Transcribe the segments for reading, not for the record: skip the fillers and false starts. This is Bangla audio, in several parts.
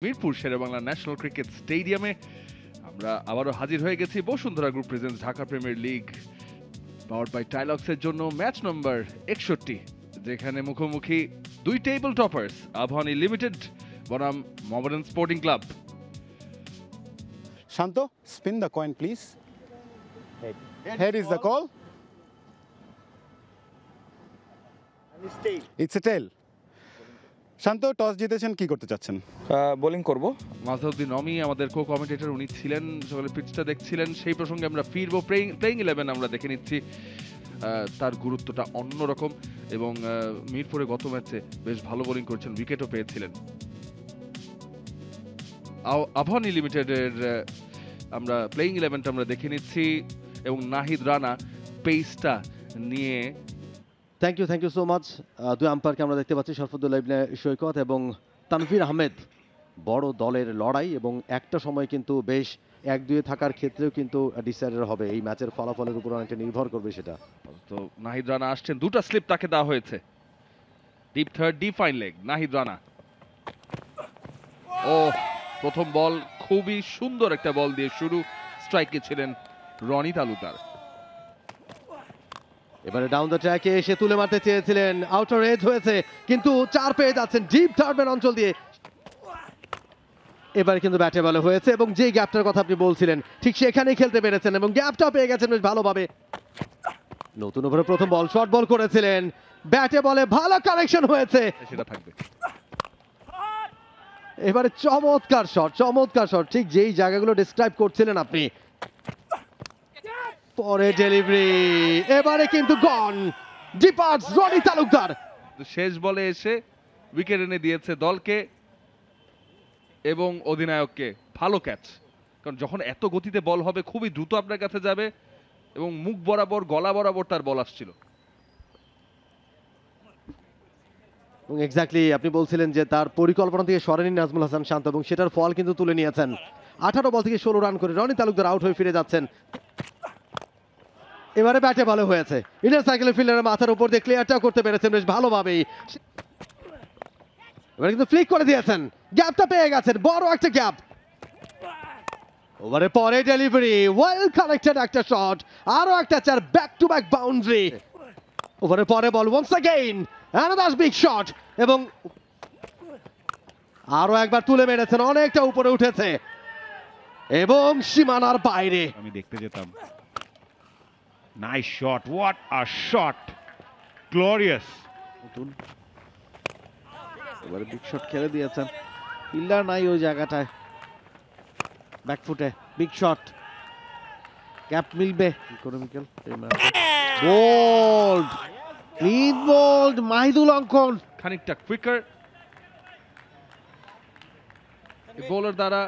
মিরপুর শেরেবাংলা ন্যাশনাল ক্রিকেট স্টেডিয়ামে আমরা আবারও হাজির হয়ে গেছি Bashundhara group presents Dhaka premier league powered by টাইলক্সের জন্য ম্যাচ নম্বর 61, যেখানে মুখোমুখি দুই টেবিল টপার্স আবাহনী লিমিটেড বনাম Mohammedan Sporting club. Shanto, spin the coin, please. Head is the call. It's a tail. Shanto, toss জিতেছেন, কি করতে চাচ্ছেন? বোলিং করব। মাজহারউদ্দিন নমি আমাদের কো কমেন্টেটর, উনি ছিলেন সকালে পিচটা দেখছিলেন, সেই প্রসঙ্গে আমরা ফিরবো। প্লেইং 11 আমরা দেখে নিচ্ছি, তার গুরুত্বটা অন্যরকম এবং মিরপুরে গত ম্যাচে বেশ ভালো বোলিং করেছেন, উইকেটও পেয়েছিলেন। আবাহনী লিমিটেডের আমরা প্লেইং 11টা আমরা দেখে নিচ্ছি এবং নাহিদ রানা পেসটা নিয়ে। Thank you so much. দুই আম্পায়ারকে আমরা দেখতে পাচ্ছি, শরফুদ্দৌলা ইবনে সৈকত এবং তানভীর আহমেদ। বড় দলের লড়াই এবং একটা সময় কিন্তু বেশ 1-2 থাকার ক্ষেত্রেও কিন্তু ডিসাইডার হবে, এই ম্যাচের ফলাফলের উপর অনেকটা নির্ভর করবে সেটা। তো নাহিদ রানা আসছেন, দুটা স্লিপ তাকে দেওয়া হয়েছে। Deep third, deep fine leg Nahid Rana. ও প্রথম বল খুবই সুন্দর একটা বল দিয়ে শুরু, স্ট্রাইকে ছিলেন রনি তালুকদার। এবারে ডাউন দ্য ট্র্যাকে এসে তুলে মারতে চেয়েছিলেন, আউটার এজ হয়েছে কিন্তু 4 পেয়ে যাচ্ছেন ডিপ থার্ড ম্যান অঞ্চল দিয়ে। এবারে কিন্তু ব্যাটে বলে হয়েছে এবং যে গ্যাপটার কথা আপনি বলছিলেন ঠিক সেখানেই খেলতে পেরেছেন এবং গ্যাপটা পেয়ে গেছেন বেশ ভালোভাবে। নতুন ওভারে প্রথম বল শর্ট বল করেছিলেন, ব্যাটে বলে ভালো কানেকশন হয়েছে, সেটা থাকবে। এবারে চমৎকার শট, ঠিক যেই জায়গাগুলো ডিসক্রাইব করছিলেন আপনি। পরে ডেলিভারি, এবারে কিন্তু গন, ডিপার্টস রনি তালুকদার। শেষ বলে এসে উইকেট এনে দিয়েছে দলকে এবং অধিনায়ককে। ভালো ক্যাচ, কারণ যখন এত গতিতে বল হবে খুবই দ্রুত আপনার কাছে যাবে এবং মুখ বরাবর গলা বরাবর তার বল আসছিল। এবং এক্স্যাক্টলি আপনি বলছিলেন যে তার পরিকল্পনা থেকে সরেনি নাজমুল হাসান শান্ত এবং সেটার ফল কিন্তু তুলে নিয়েছেন। 18 বল থেকে 16 রান করে রনি তালুকদার আউট হয়ে ফিরে যাচ্ছেন। এবারে ব্যাটে ভালো হয়েছে, ইনার সাইকেলের ফিল্ডারের মাথার উপর দিয়ে ক্লিয়ারটাও করতে পেরেছেন বেশ ভালোভাবেই। এবারে কিন্তু ফ্লিক করে দিয়েছেন, গ্যাপটা পেয়ে গেছেন, বড় একটা গ্যাপ। ওভারে পরে ডেলিভারি, ওয়েল কানেক্টেড একটা শট, আরো একটা চার, ব্যাক টু ব্যাক বাউন্ডারি। ওভারে পরে ball once again, another big shot এবং আরো একবার তুলে মেরেছেন, অনেকটা উপরে উঠেছে এবং সীমানার বাইরে। আমি দেখতে যেতাম। Nice shot, what a shot, glorious. এবারে বিগ শট খেলে দিয়েছেন, ফিল্ডার নাই ওই জায়গাটায়, ব্যাকফুটে বিগ শট, ক্যাপ মিলবে economical bowled, clean bowled Mahidul Ankon. খানিকটা কুইকার বোলার দ্বারা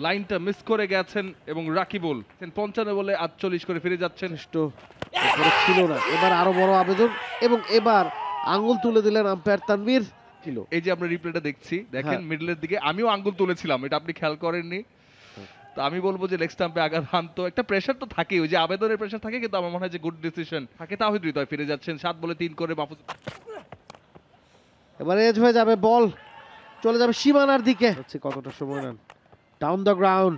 লাইনটা মিস করে গেছেন এবং রাকিবুল 55 বলে 48 করে ফিরে যাচ্ছেন। ছিল না, এবার আরো বড় আবেদন এবং এবার আঙ্গুল তুলে দিলেন আম্পায়ার তানভীর। ছিল এই যে আমরা রিপ্লেটা দেখছি, দেখেন মিডলের দিকে আমিও আঙ্গুল তুলেছিলাম, এটা আপনি খেয়াল করেননি। তো আমি বলবো যে লেগ স্টাম্পে আঘাত হানত, একটা প্রেসার তো থাকে, ওই যে আবেদনের প্রেসার থাকে, কিন্তু আমার মনে হয় যে গুড ডিসিশন থাকে। তাহিদ হৃদয় ফিরে যাচ্ছেন 7 বলে 3 করে। মাহফুজ এবারে এজ হয়ে যাবে, বল চলে যাবে সীমানার দিকে। হচ্ছে কতটা সময় নেন, ডাউন দ্য গ্রাউন্ড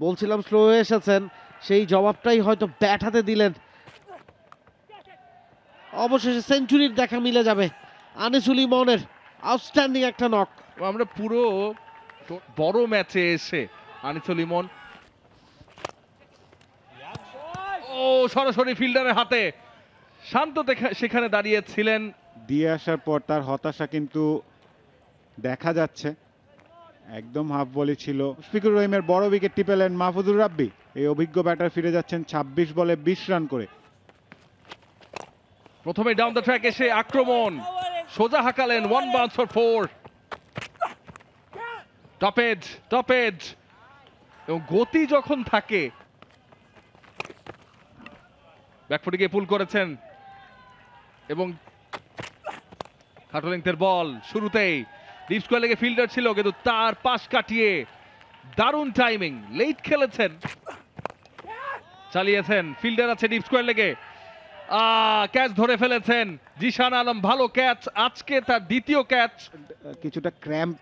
বলছিলাম স্লো হয়ে এসেছেন, সেই জবাবটাই হয়তো ব্যাট হাতে দিলেন। অবশেষে সেঞ্চুরির দেখা মিলে যাবে আনিসুল ইমনের, আউটস্ট্যান্ডিং একটা নক। আমরা পুরো বড় ম্যাচে এসে আনিসুল ইমন ও সরাসরি ফিল্ডারের হাতে, শান্ত সেখানে দাঁড়িয়ে ছিলেন। দিয়ে আসার পর তার হতাশা কিন্তু দেখা যাচ্ছে, একদম হাফ বলই ছিল। মুশফিকুর রহিমের বড় উইকেটটি পেলেন মাহফুজুর রাব্বি। এই অভিজ্ঞ ব্যাটার ফিরে যাচ্ছেন 26 বলে 20 রান করে। প্রথমে ডাউন দ্য ট্র্যাক এসে আক্রমণ, সোজা হাঁকালেন, 1 বাউন্স ফর 4। টপেজ এবং গতি যখন থাকে, ব্যাকফুটে গিয়ে পুল করেছেন এবং খাটো লেংথের বল শুরুতেই ডিপ স্কোয়ার লেগে ফিল্ডার ছিল, কিন্তু তার পাশ কাটিয়ে দারুণ টাইমিং, লেট খেলেছেন, চালিয়েছেন, ফিল্ডার আছে ডিপ স্কোয়ার লেগে, ক্যাচ ধরে ফেলেছেন জিশান আলম। ভালো ক্যাচ, আজকে তার দ্বিতীয় ক্যাচ। কিছুটা ক্র্যাম্প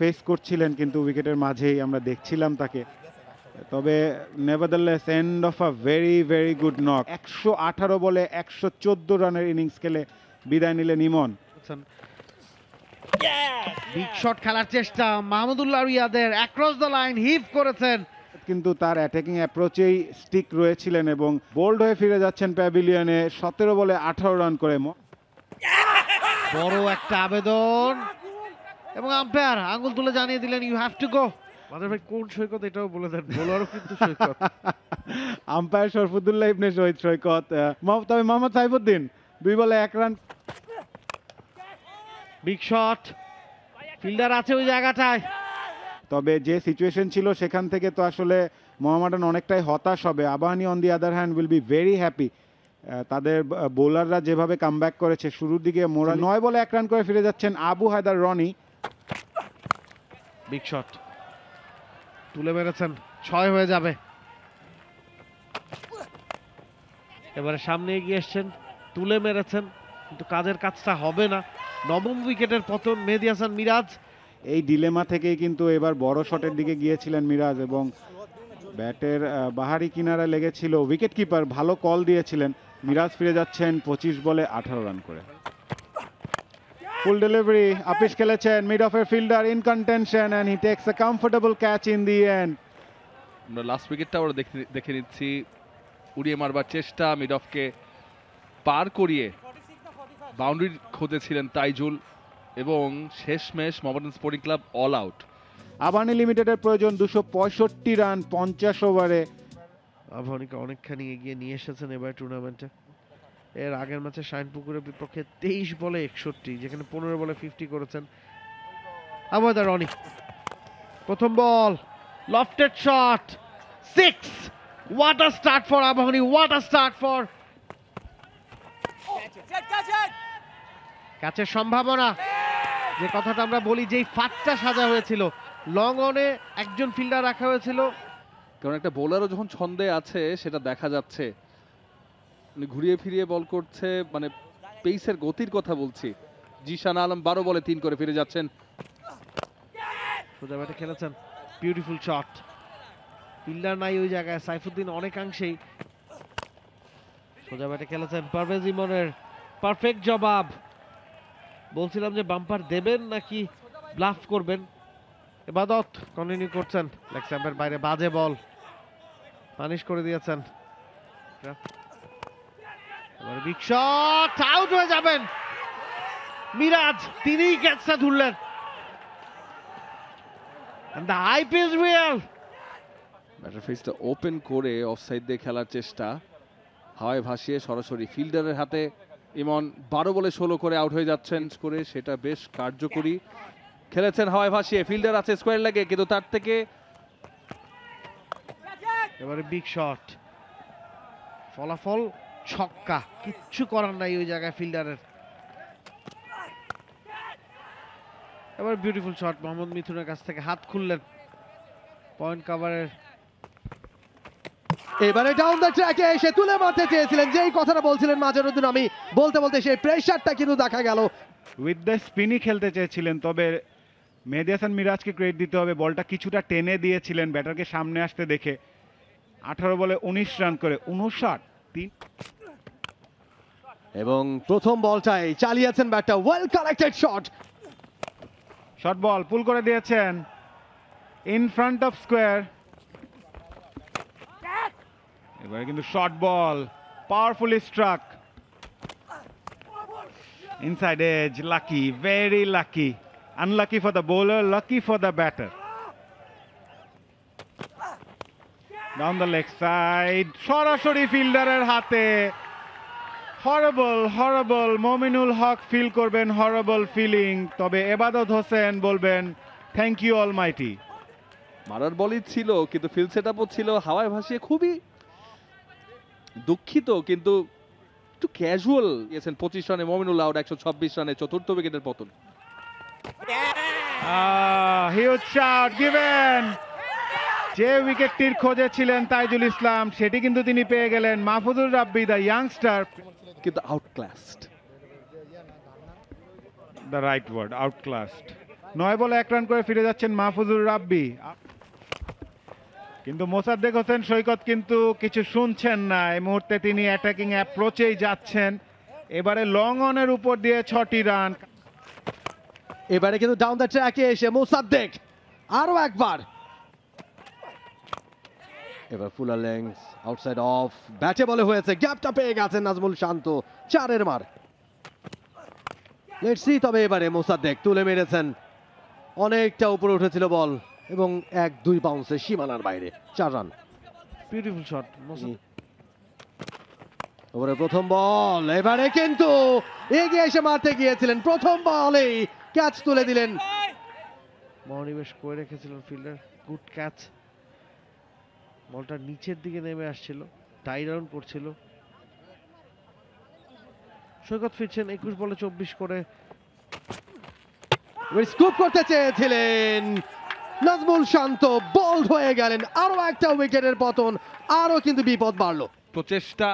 ফেস করছিলেন, কিন্তু উইকেটের মাঝেই আমরা দেখছিলাম তাকে। তবে nevertheless end of a very very good knock. 118 বলে 114 রানের ইনিংস খেলে বিদায় নিলেন ইমন। বিগ শট খেলার চেষ্টা মাহমুদুল্লাহ রিয়াদের, অ্যাক্রস দ্য লাইন হিভ করেছেন। কিন্তু তার অ্যাটাকিং অ্যাপ্রোচেই স্টিক রয়েছিলেন এবং বোল্ড হয়ে ফিরে যাচ্ছেন প্যাভিলিয়নে 17 বলে 18 রান করে। বড় একটা আবেদন এবং আম্পায়ার আঙ্গুল তুলে জানিয়ে দিলেন ইউ হ্যাভ টু গো। মাদার ভাই কোন সৈকত এটাও বলে দেন, বোলারও কিন্তু সৈকত। আম্পায়ার শরফুদ্দুল্লাহ ইবনে শহীদ সৈকত। তবে মোহাম্মদ সাইফুদ্দিন 2 বলে 1 রান। বিগ শট, ফিল্ডার আছে ওই জায়গাটায়। তবে যে সিচুয়েশন ছিল সেখান থেকে তো আসলে মোহামেডান অনেকটাই হতাশ হবে। Abahani on the other hand will be very happy. তাদের বোলাররা যেভাবে কামব্যাক করেছে শুরুর দিকে, মোরা 9 বলে 1 রান করে ফিরে যাচ্ছেন আবু হায়দার রনি। বিগ শট তুলে মেরেছেন, 6 হয়ে যাবে। এবারে সামনে এগিয়ে এসছেন, তুলে মেরেছেন, কিন্তু কাজের কাজটা হবে না। নবম উইকেটের পতন মেহেদী হাসান মিরাজ। এই ডিলেমা থেকেই কিন্তু এবার বড় শটের দিকে গিয়েছিলেন মিরাজ এবং ব্যাটের বাহারি কিনারা লেগেছিল। উইকেট কিপার ভালো কল দিয়েছিলেন। মিরাজ ফিরে যাচ্ছেন 25 বলে 18 রান করে। ফুল ডেলিভারি, আপিস খেলেছেন, মিড অফের fielder in contention and he takes a comfortable catch in the end. আমরা লাস্ট উইকেটটা আমরা দেখে নিচ্ছি। উড়িয়ে মারবার চেষ্টা, মিড অফকে পার করিয়ে বাউন্ডারি খুঁজেছিলেন তাইজুল এবং শেষমেশ Mohammedan Sporting club all out. Abahani লিমিটেডের প্রয়োজন 265 রান 50 ওভারে। আবাহনীকে অনেকখানি এগিয়ে নিয়ে এসেছেন এবার টুর্নামেন্টে। এর আগের ম্যাচে শাইনপুকুরের বিপক্ষে 23 বলে 61, যেখানে 15 বলে 50 করেছেন আবু হায়দার রনি। প্রথম ball, lofted shot, 6। What a start for Abahani, what a start for. ক্যাচের সম্ভাবনা, যে কথাটা আমরা বলি, যেই ফাঁকটা সাজা হয়েছিল, লং অনে একজন ফিল্ডার রাখা হয়েছিল। কারণ একটা বোলারও যখন ছন্দে আছে সেটা দেখা যাচ্ছে। উনি ঘুরিয়ে ফিরিয়ে বল করছে, মানে পেসের গতির কথা বলছি। জিশান আলম 12 বলে 3 করে ফিরে যাচ্ছেন। সোজা ব্যাটে খেলেছেন, বিউটিফুল শট। ফিল্ডার নাই ওই জায়গায়, সাইফুদ্দিন অনেকাংশেই। সোজা ব্যাটে খেলেছেন, পারভেজ ইমনের পারফেক্ট জবাব। বলছিলাম যে বাম্পার দেবেন নাকি ব্লাফ করবেন। ইবাদত কন্টিনিউ করছেন, লেগ স্ট্যাম্পের বাইরে, বাজে বল, পানিশ করে দিয়েছেন। এবার বিগ শট, আউট হয়ে যাবেন মিরাজ, তিনিই ক্যাচটা ধরলেন। And the hype is real. Batter ফেসটা ওপেন করে অফসাইড দিয়ে খেলার চেষ্টা, হাওয়ায় ভাসিয়ে সরাসরি ফিল্ডারের হাতে। ইমন 12 বলে 16 করে আউট হয়ে যাচ্ছেন করে, সেটা বেশ কার্যকরী খেলেছেন। হাওয়ায় ভাসিয়ে ফিল্ডার আছে স্কোয়ার লেগে, কিন্তু তার থেকে এবারে বিগ শট, ফলাফল ছক্কা, কিচ্ছু করার নাই ওই জায়গায় ফিল্ডারের। এবার বিউটিফুল শট, মোহাম্মদ মিথুনের কাছ থেকে হাত খুললেন পয়েন্ট কাভারের। এবারে ডাউন দ্য ট্র্যাকে এসে তুলে মারতে চেয়েছিলেন, যেই কথাটা বলছিলেন মাজারুদ্দিন, আমি বলতে বলতে সেই প্রেসারটা কিন্তু দেখা গেল। উইথ দ্য স্পিনই খেলতে চেয়েছিলেন, তবে মেহেদী হাসান মিরাজকে ক্রেডিট দিতে হবে, বলটা কিছুটা টেনে দিয়েছিলেন ব্যাটারকে সামনে আসতে দেখে। 18 বলে 19 রান করে 59। এবং প্রথম বলটাই চালিয়েছেন ব্যাটটা, well connected shot. Short ball pull করে দিয়েছেন ইন ফ্রন্ট অফ স্কোয়ার। এবারে কিন্তু short ball powerfully struck inside edge. Lucky, very lucky. Unlucky for the bowler, lucky for the batter. Down the leg side, সরাসরি ফিল্ডারের হাতে। Horrible horrible, Mominul Haque feel করবেন হরেবল ফিলিং, তবে এবাদত হোসেন বলবেন থ্যাংক ইউ অলমাইটি। মারার বলই ছিল, কিন্তু ফিল্ড সেটআপও ছিল। হাওয়ায় ভাসিয়ে খুবই দুঃখিত, কিন্তু একটু ক্যাজুয়াল গিয়েছেন। 25 রানে মমিনুল আউট, 126 রানে চতুর্থ উইকেটের পতন। Huge shot given. যে উইকেটটির খোঁজে ছিলেন তাইজুল ইসলাম, সেটি কিন্তু তিনি পেয়ে গেলেন। মাহফুজুর রাব্বি দ্য ইয়াংস্টার, কিন্তু আউটক্লাসড, দ্য রাইট ওয়ার্ড, আউটক্লাসড। 9 বলে 1 রান করে ফিরে যাচ্ছেন মাহফুজুর রাব্বি। কিন্তু মোসাদ্দেক হোসেন সৈকত কিন্তু কিছু শুনছেন না, এই মুহূর্তে তিনি অ্যাটাকিং অ্যাপ্রোচেই যাচ্ছেন। এবারে লং অনের উপর দিয়ে 6টি রান। এবারে কিন্তু ডাউন দ্য ট্র্যাকে এসে মোসাদ্দেক আরো একবার, এবার ফুলার লেংথ আউটসাইড অফ, ব্যাটে বলে হয়েছে, গ্যাপটা পেয়ে গেছেন নাজমুল শান্ত, 4-এর মার। লেটস সি, তবে এবারে মোসাদ্দেক তুলে মেরেছেন, অনেকটা উপরে উঠেছিল বল এবং 1-2 বাউন্সে সীমানার বাইরে, 4 রান। Beautiful shot. ওভারের প্রথম বল, এবারে কিন্তু এগিয়ে এসে মারতে গিয়েছিলেন, প্রথম বলেই ক্যাচ তুলে দিলেন। মনোনিবেশ করে রেখেছিলেন ফিল্ডার, গুড ক্যাচ। বলটা নিচের দিকে নেমে আসছিল, টাই রাউন্ড করছিল। সৈকত ফিরছেন 21 বলে 24 করে। স্কুপ করতে চেয়েছিলেন নাজমুল শান্ত, বোল্ড হয়ে গেলেন, আরো একটা উইকেটের পতন, আরো কিন্তু বিপদ বাড়লো। প্রচেষ্টা,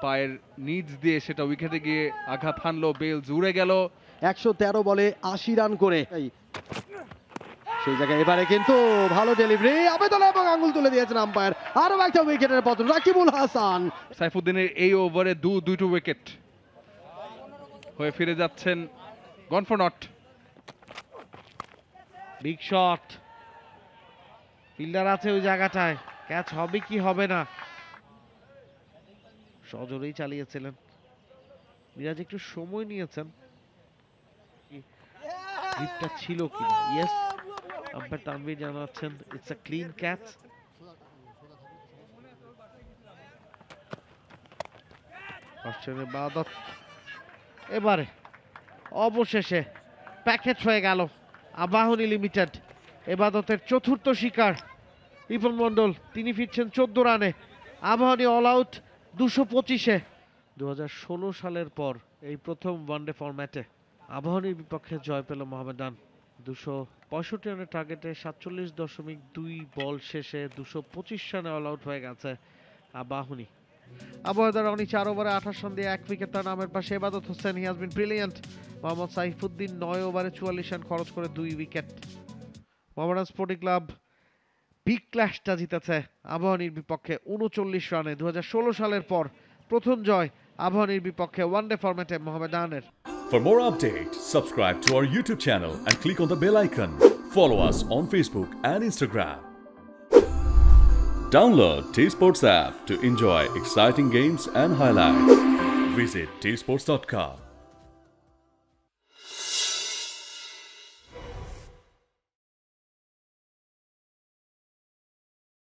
পায়ের নিচ দিয়ে সেটা উইকেটে গিয়ে আঘাত হানলো, বেল জুড়ে গেল। 113 বলে 80 রান করে সেই জায়গায় এবারে কিন্তু ভালো ডেলিভারি, আবেদন এবং আঙ্গুল তুলে দিয়েছেন আম্পায়ার, আরো একটা উইকেটের পতন। রাকিবুল হাসান, সাইফুদ্দিনের এই ওভারে দুটো উইকেট হয়ে ফিরে যাচ্ছেন গন for not. Big shot, fielder আছে ওই জায়গাটায়, ক্যাচ হবে কি হবে না, সজোরেই চালিয়েছিলেন মিরাজ, একটু সময় নিয়েছেন, গ্রিপটা ছিল কিনা। ইয়েস, আম্পায়ার তানভীর জানাচ্ছেন ইটস আ ক্লিন ক্যাচ। অস্ট্রেলিয়ার বাদত এবারে অবশেষে প্যাকেজ হয়ে গেল আবাহনী লিমিটেড। এবাদতের চতুর্থ শিকার রিপন মন্ডল, তিনি ফিরছেন 14 রানে। Abahani all out 225-এ। 2016 সালের পর এই প্রথম ওয়ানডে ফরম্যাটে আবাহনীর বিপক্ষে জয় পেল মোহামেডান। 265 রানের টার্গেটে 47.2 বল শেষে 225 রানে অল আউট হয়ে গেছে আবাহনী। আবহাওয়ার অনেক 4 ওভারে 28 রান দিয়ে 1 উইকেট তার নামের পাশে Ebadot Hossain, he has been brilliant. Mohammad Saifuddin 9 ওভারে 44 রান খরচ করে 2 উইকেট। মোহামেডান স্পোর্টিং ক্লাব বিগ ক্ল্যাশটা জিতেছে আবাহনীর বিপক্ষে 39 রানে। 2016 সালের পর প্রথম জয় আবাহনীর বিপক্ষে ওয়ানডে ফরম্যাটে মোহামেডানের। For more updates, subscribe to our YouTube channel and click on the bell icon. Follow us on Facebook and Instagram. Download T-Sports app to enjoy exciting games and highlights. Visit tsports.com.